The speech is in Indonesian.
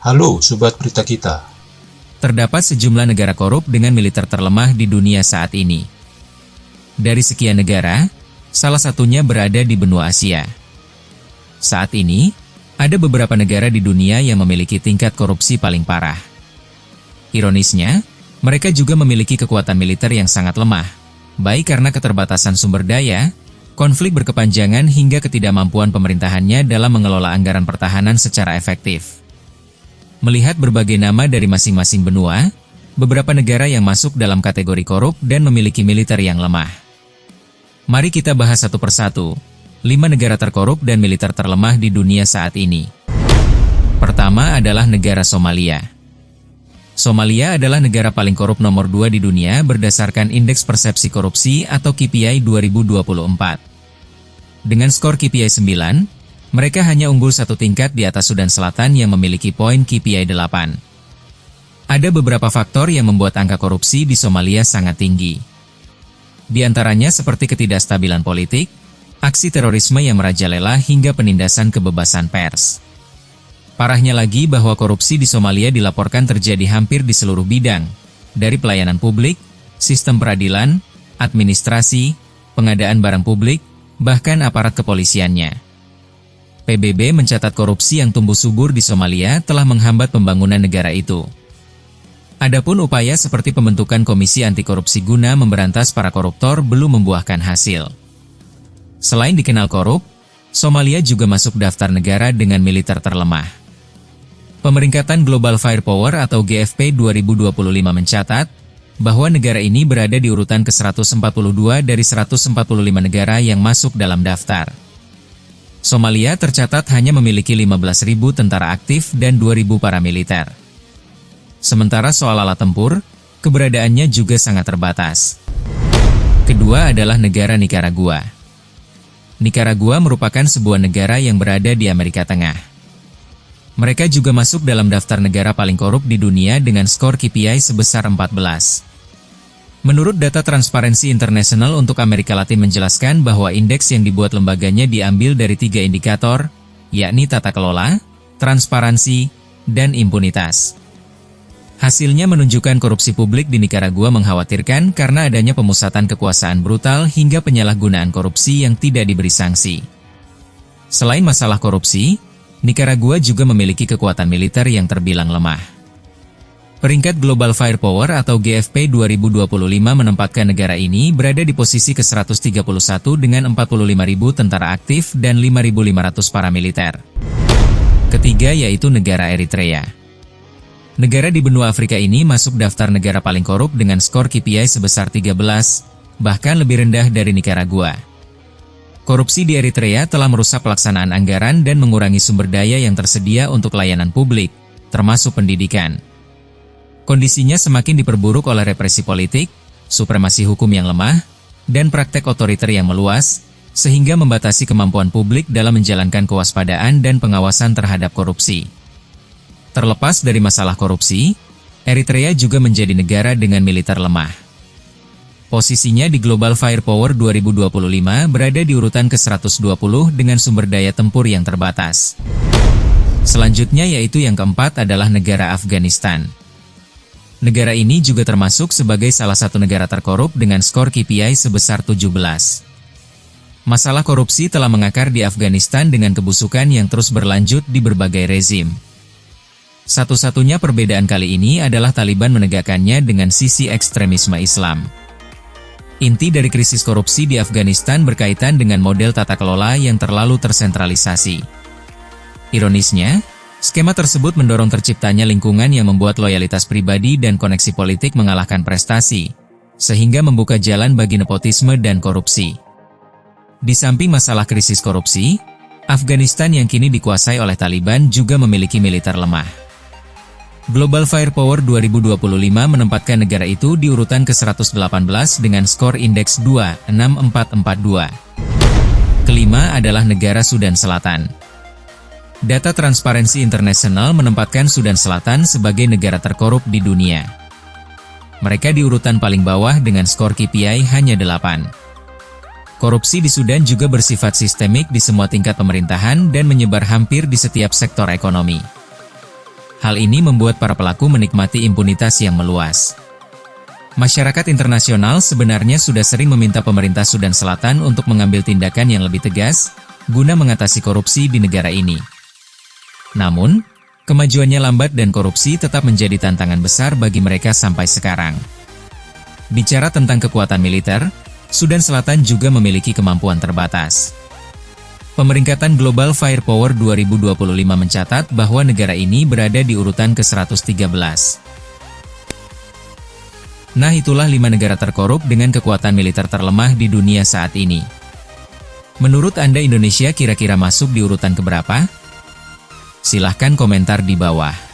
Halo Sobat Berita Kita. Terdapat sejumlah negara korup dengan militer terlemah di dunia saat ini. Dari sekian negara, salah satunya berada di benua Asia. Saat ini, ada beberapa negara di dunia yang memiliki tingkat korupsi paling parah. Ironisnya, mereka juga memiliki kekuatan militer yang sangat lemah, baik karena keterbatasan sumber daya, konflik berkepanjangan hingga ketidakmampuan pemerintahannya dalam mengelola anggaran pertahanan secara efektif. Melihat berbagai nama dari masing-masing benua, beberapa negara yang masuk dalam kategori korup dan memiliki militer yang lemah. Mari kita bahas satu persatu, 5 negara terkorup dan militer terlemah di dunia saat ini. Pertama adalah negara Somalia. Somalia adalah negara paling korup nomor 2 di dunia berdasarkan Indeks Persepsi Korupsi atau KPI 2024. Dengan skor KPI 9, mereka hanya unggul satu tingkat di atas Sudan Selatan yang memiliki poin KPI 8. Ada beberapa faktor yang membuat angka korupsi di Somalia sangat tinggi. Di antaranya seperti ketidakstabilan politik, aksi terorisme yang merajalela hingga penindasan kebebasan pers. Parahnya lagi bahwa korupsi di Somalia dilaporkan terjadi hampir di seluruh bidang, dari pelayanan publik, sistem peradilan, administrasi, pengadaan barang publik, bahkan aparat kepolisiannya. PBB mencatat korupsi yang tumbuh subur di Somalia telah menghambat pembangunan negara itu. Adapun upaya seperti pembentukan komisi anti korupsi guna memberantas para koruptor belum membuahkan hasil. Selain dikenal korup, Somalia juga masuk daftar negara dengan militer terlemah. Pemeringkatan Global Firepower atau GFP 2025 mencatat bahwa negara ini berada di urutan ke-142 dari 145 negara yang masuk dalam daftar. Somalia tercatat hanya memiliki 15.000 tentara aktif dan 2.000 paramiliter. Sementara soal alat tempur, keberadaannya juga sangat terbatas. Kedua adalah negara Nicaragua. Nicaragua merupakan sebuah negara yang berada di Amerika Tengah. Mereka juga masuk dalam daftar negara paling korup di dunia dengan skor KPI sebesar 14. Menurut data Transparency International untuk Amerika Latin menjelaskan bahwa indeks yang dibuat lembaganya diambil dari 3 indikator, yakni tata kelola, transparansi, dan impunitas. Hasilnya menunjukkan korupsi publik di Nicaragua mengkhawatirkan karena adanya pemusatan kekuasaan brutal hingga penyalahgunaan korupsi yang tidak diberi sanksi. Selain masalah korupsi, Nicaragua juga memiliki kekuatan militer yang terbilang lemah. Peringkat Global Firepower atau GFP 2025 menempatkan negara ini berada di posisi ke-131 dengan 45.000 tentara aktif dan 5.500 paramiliter. Ketiga yaitu negara Eritrea. Negara di benua Afrika ini masuk daftar negara paling korup dengan skor KPI sebesar 13, bahkan lebih rendah dari Nicaragua. Korupsi di Eritrea telah merusak pelaksanaan anggaran dan mengurangi sumber daya yang tersedia untuk layanan publik, termasuk pendidikan. Kondisinya semakin diperburuk oleh represi politik, supremasi hukum yang lemah, dan praktek otoriter yang meluas, sehingga membatasi kemampuan publik dalam menjalankan kewaspadaan dan pengawasan terhadap korupsi. Terlepas dari masalah korupsi, Eritrea juga menjadi negara dengan militer lemah. Posisinya di Global Firepower 2025 berada di urutan ke-120 dengan sumber daya tempur yang terbatas. Selanjutnya yaitu yang keempat adalah negara Afghanistan. Negara ini juga termasuk sebagai salah satu negara terkorup dengan skor KPI sebesar 17. Masalah korupsi telah mengakar di Afghanistan dengan kebusukan yang terus berlanjut di berbagai rezim. Satu-satunya perbedaan kali ini adalah Taliban menegakkannya dengan sisi ekstremisme Islam. Inti dari krisis korupsi di Afghanistan berkaitan dengan model tata kelola yang terlalu tersentralisasi. Ironisnya, skema tersebut mendorong terciptanya lingkungan yang membuat loyalitas pribadi dan koneksi politik mengalahkan prestasi, sehingga membuka jalan bagi nepotisme dan korupsi. Di samping masalah krisis korupsi, Afghanistan yang kini dikuasai oleh Taliban juga memiliki militer lemah. Global Firepower 2025 menempatkan negara itu di urutan ke-118 dengan skor indeks 26442. Kelima adalah negara Sudan Selatan. Data Transparency International menempatkan Sudan Selatan sebagai negara terkorup di dunia. Mereka di urutan paling bawah dengan skor KPI hanya 8. Korupsi di Sudan juga bersifat sistemik di semua tingkat pemerintahan dan menyebar hampir di setiap sektor ekonomi. Hal ini membuat para pelaku menikmati impunitas yang meluas. Masyarakat internasional sebenarnya sudah sering meminta pemerintah Sudan Selatan untuk mengambil tindakan yang lebih tegas guna mengatasi korupsi di negara ini. Namun, kemajuannya lambat dan korupsi tetap menjadi tantangan besar bagi mereka sampai sekarang. Bicara tentang kekuatan militer, Sudan Selatan juga memiliki kemampuan terbatas. Pemeringkatan Global Firepower 2025 mencatat bahwa negara ini berada di urutan ke-113. Nah, itulah 5 negara terkorup dengan kekuatan militer terlemah di dunia saat ini. Menurut Anda Indonesia kira-kira masuk di urutan keberapa? Silahkan komentar di bawah.